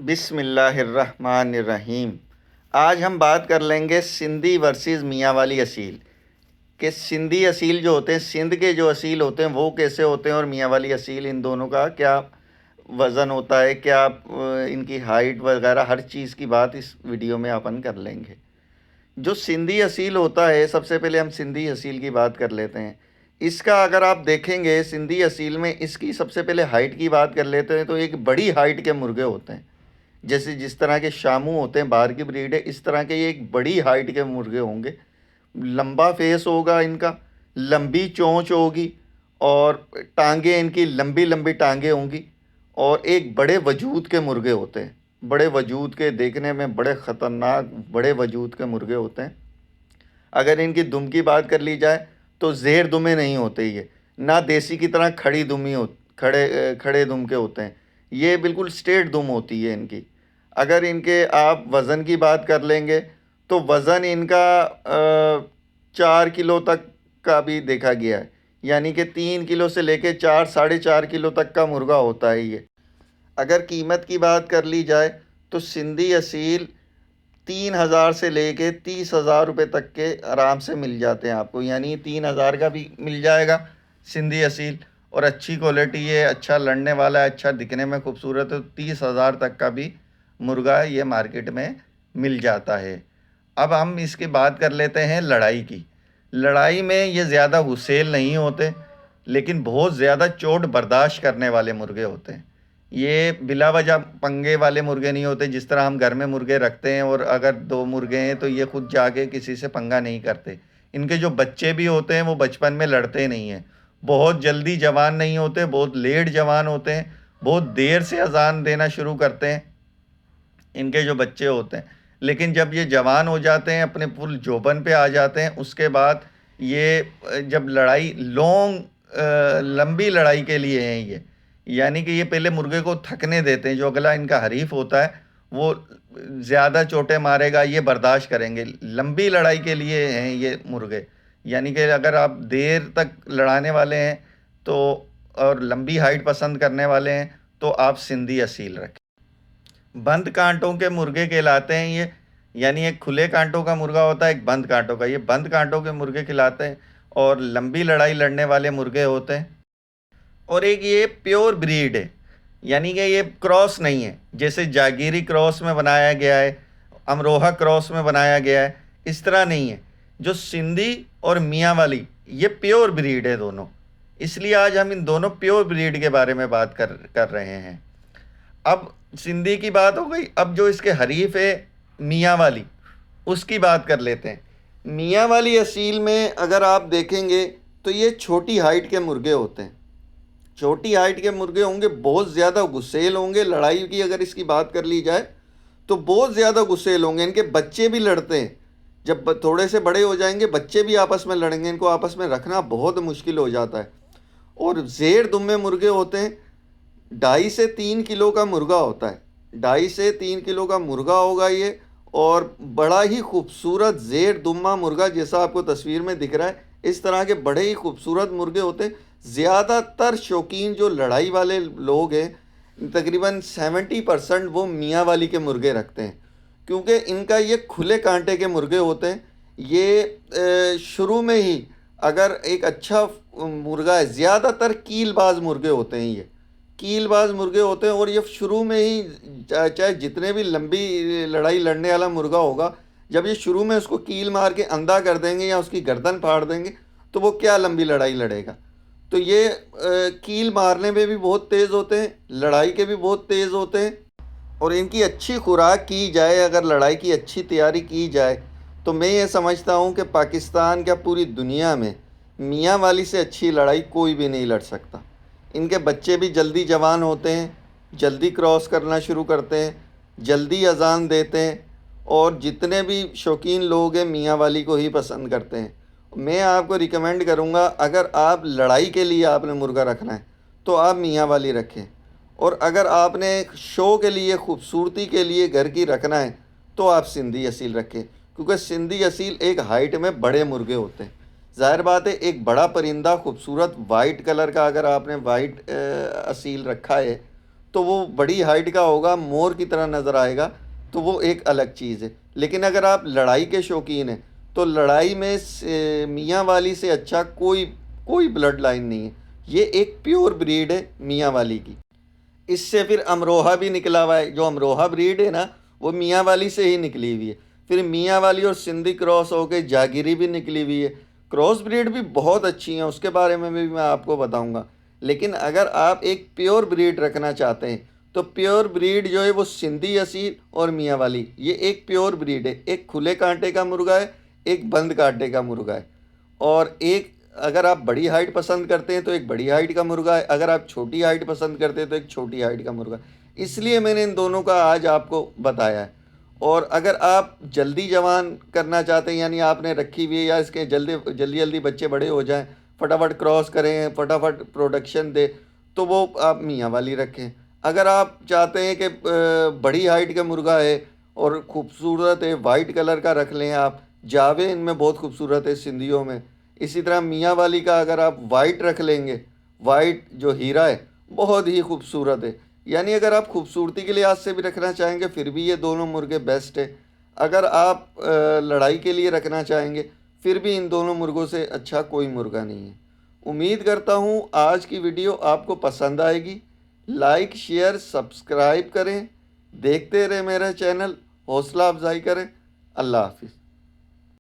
बिस्मिल्लाहिर्रहमानिर्रहीम। आज हम बात कर लेंगे सिंधी वर्सेस मियाँ वाली असील कि सिंधी असील जो होते हैं, सिंध के जो असील होते हैं वो कैसे होते हैं और मियाँ वाली असील, इन दोनों का क्या वज़न होता है, क्या इनकी हाइट वगैरह हर चीज़ की बात इस वीडियो में अपन कर लेंगे। जो सिंधी असील होता है, सबसे पहले हम सिंधी असील की बात कर लेते हैं। इसका अगर आप देखेंगे सिंधी असील में, इसकी सबसे पहले हाइट की बात कर लेते हैं तो एक बड़ी हाइट के मुर्गे होते हैं। जैसे जिस तरह के शामू होते हैं, बाहर की ब्रीड है, इस तरह के ये एक बड़ी हाइट के मुर्गे होंगे। लंबा फेस होगा इनका, लंबी चोंच होगी और टांगे इनकी लंबी लंबी टांगे होंगी और एक बड़े वजूद के मुर्गे होते हैं। बड़े वजूद के, देखने में बड़े ख़तरनाक बड़े वजूद के मुर्गे होते हैं। अगर इनकी दुम की बात कर ली जाए तो ज़ेर दुमे नहीं होते ये, ना देसी की तरह खड़ी दुमी हो, खड़े दुम के होते हैं। ये बिल्कुल स्ट्रेट दुम होती है इनकी। अगर इनके आप वज़न की बात कर लेंगे तो वज़न इनका 4 किलो तक का भी देखा गया है, यानी कि 3 किलो से लेके 4 साढ़े 4 किलो तक का मुर्गा होता है ये। अगर कीमत की बात कर ली जाए तो सिंधी असील 3,000 से लेके 30,000 रुपये तक के आराम से मिल जाते हैं आपको, यानी 3,000 का भी मिल जाएगा सिंधी असील। और अच्छी क्वालिटी है, अच्छा लड़ने वाला है, अच्छा दिखने में खूबसूरत है, तो 30,000 तक का भी मुर्गा ये मार्केट में मिल जाता है। अब हम इसकी बात कर लेते हैं लड़ाई की। लड़ाई में ये ज़्यादा गुस्सेल नहीं होते, लेकिन बहुत ज़्यादा चोट बर्दाश्त करने वाले मुर्गे होते हैं। ये बिला वजह पंगे वाले मुर्गे नहीं होते, जिस तरह हम घर में मुर्गे रखते हैं और अगर दो मुर्गे हैं तो ये खुद जाके किसी से पंगा नहीं करते। इनके जो बच्चे भी होते हैं वो बचपन में लड़ते नहीं हैं, बहुत जल्दी जवान नहीं होते, बहुत लेट जवान होते हैं, बहुत देर से अजान देना शुरू करते हैं इनके जो बच्चे होते हैं। लेकिन जब ये जवान हो जाते हैं, अपने फुल जोबन पे आ जाते हैं, उसके बाद ये जब लड़ाई लंबी लड़ाई के लिए हैं ये, यानी कि ये पहले मुर्गे को थकने देते हैं। जो अगला इनका हरीफ होता है वो ज़्यादा चोटें मारेगा, ये बर्दाश्त करेंगे। लंबी लड़ाई के लिए हैं ये मुर्गे, यानी कि अगर आप देर तक लड़ाने वाले हैं तो, और लंबी हाइट पसंद करने वाले हैं, तो आप सिंधी असील रखें। बंद कांटों के मुर्गे कहलाते हैं ये, यानी एक खुले कांटों का मुर्गा होता है, एक बंद कांटों का। ये बंद कांटों के मुर्गे खिलाते हैं और लंबी लड़ाई लड़ने वाले मुर्गे होते हैं। और एक ये प्योर ब्रीड है, यानी कि ये क्रॉस नहीं है, जैसे जागीरी क्रॉस में बनाया गया है, अमरोहा क्रॉस में बनाया गया है, इस तरह नहीं है। जो सिंधी और मियाँ वाली, ये प्योर ब्रीड है दोनों। इसलिए आज हम इन दोनों प्योर ब्रीड के बारे में बात कर रहे हैं। अब सिंधी की बात हो गई, अब जो इसके हरीफ है मियाँ वाली, उसकी बात कर लेते हैं। मियाँ वाली असील में अगर आप देखेंगे तो ये छोटी हाइट के मुर्गे होते हैं। छोटी हाइट के मुर्गे होंगे, बहुत ज़्यादा गुस्सेल होंगे। लड़ाई की अगर इसकी बात कर ली जाए तो बहुत ज़्यादा गुस्सेल होंगे। इनके बच्चे भी लड़ते हैं, जब थोड़े से बड़े हो जाएंगे बच्चे भी आपस में लड़ेंगे, इनको आपस में रखना बहुत मुश्किल हो जाता है। और ज़ेर दुम्मे मुर्गे होते हैं, 2.5 से 3 किलो का मुर्गा होता है। 2.5 से 3 किलो का मुर्गा होगा ये, और बड़ा ही खूबसूरत ज़ेर दुम्मा मुर्गा, जैसा आपको तस्वीर में दिख रहा है, इस तरह के बड़े ही खूबसूरत मुर्गे होते हैं। ज़्यादातर शौकीन जो लड़ाई वाले लोग हैं, तकरीबन 70% वो मियाँ वाली के मुर्गे रखते हैं, क्योंकि इनका ये खुले कांटे के मुर्गे होते हैं। ये शुरू में ही अगर एक अच्छा मुर्गा है, ज़्यादातर कीलबाज मुर्गे होते हैं, ये कीलबाज मुर्गे होते हैं। और ये शुरू में ही चाहे जितने भी लंबी लड़ाई लड़ने वाला मुर्गा होगा, जब ये शुरू में उसको कील मार के अंधा कर देंगे या उसकी गर्दन फाड़ देंगे तो वो क्या लंबी लड़ाई लड़ेगा। तो ये कील मारने में भी बहुत तेज़ होते हैं, लड़ाई के भी बहुत तेज़ होते हैं। और इनकी अच्छी खुराक की जाए, अगर लड़ाई की अच्छी तैयारी की जाए, तो मैं ये समझता हूँ कि पाकिस्तान क्या पूरी दुनिया में मियाँ वाली से अच्छी लड़ाई कोई भी नहीं लड़ सकता। इनके बच्चे भी जल्दी जवान होते हैं, जल्दी क्रॉस करना शुरू करते हैं, जल्दी अजान देते हैं, और जितने भी शौकीन लोग हैं मियाँ वाली को ही पसंद करते हैं। मैं आपको रिकमेंड करूँगा, अगर आप लड़ाई के लिए आपने मुर्गा रखना है तो आप मियाँ वाली रखें, और अगर आपने शो के लिए, खूबसूरती के लिए घर की रखना है तो आप सिंधी असील रखें, क्योंकि सिंधी असील एक हाइट में बड़े मुर्गे होते हैं। ज़ाहिर बात है, एक बड़ा परिंदा खूबसूरत वाइट कलर का अगर आपने वाइट असील रखा है तो वो बड़ी हाइट का होगा, मोर की तरह नज़र आएगा, तो वो एक अलग चीज़ है। लेकिन अगर आप लड़ाई के शौकीन हैं तो लड़ाई में मियाँ वाली से अच्छा कोई कोई ब्लड लाइन नहीं है। ये एक प्योर ब्रीड है मियाँ वाली की। इससे फिर अमरोहा भी निकला हुआ है। जो अमरोहा ब्रीड है ना, वो मियाँ वाली से ही निकली हुई है। फिर मियाँ वाली और सिंधी क्रॉस हो गई, जागिरी भी निकली हुई है। क्रॉस ब्रीड भी बहुत अच्छी हैं, उसके बारे में भी मैं आपको बताऊंगा। लेकिन अगर आप एक प्योर ब्रीड रखना चाहते हैं तो प्योर ब्रीड जो है वो सिंधी असील और मियाँ वाली, ये एक प्योर ब्रीड है। एक खुले कांटे का मुर्गा है, एक बंद कांटे का मुर्गा है। और एक, अगर आप बड़ी हाइट पसंद करते हैं तो एक बड़ी हाइट का मुर्गा है, अगर आप छोटी हाइट पसंद करते हैं तो एक छोटी हाइट का मुर्गा। इसलिए मैंने इन दोनों का आज आपको बताया है। और अगर आप जल्दी जवान करना चाहते हैं, यानी आपने रखी हुई है या इसके जल्दी जल्दी जल्दी बच्चे बड़े हो जाएं, फटाफट क्रॉस करें, फटाफट प्रोडक्शन दे, तो वो आप मियाँ वाली रखें। अगर आप चाहते हैं कि बड़ी हाइट का मुर्गा है और ख़ूबसूरत है, वाइट कलर का रख लें आप। जावे इनमें बहुत खूबसूरत है सिंधियों में। इसी तरह मियाँ वाली का अगर आप वाइट रख लेंगे, वाइट जो हीरा है बहुत ही खूबसूरत है। यानी अगर आप खूबसूरती के लिहाज से भी रखना चाहेंगे फिर भी ये दोनों मुर्गे बेस्ट है। अगर आप लड़ाई के लिए रखना चाहेंगे फिर भी इन दोनों मुर्गों से अच्छा कोई मुर्गा नहीं है। उम्मीद करता हूँ आज की वीडियो आपको पसंद आएगी। लाइक शेयर सब्सक्राइब करें, देखते रहें मेरा चैनल, हौसला अफजाई करें। अल्लाह हाफिज़।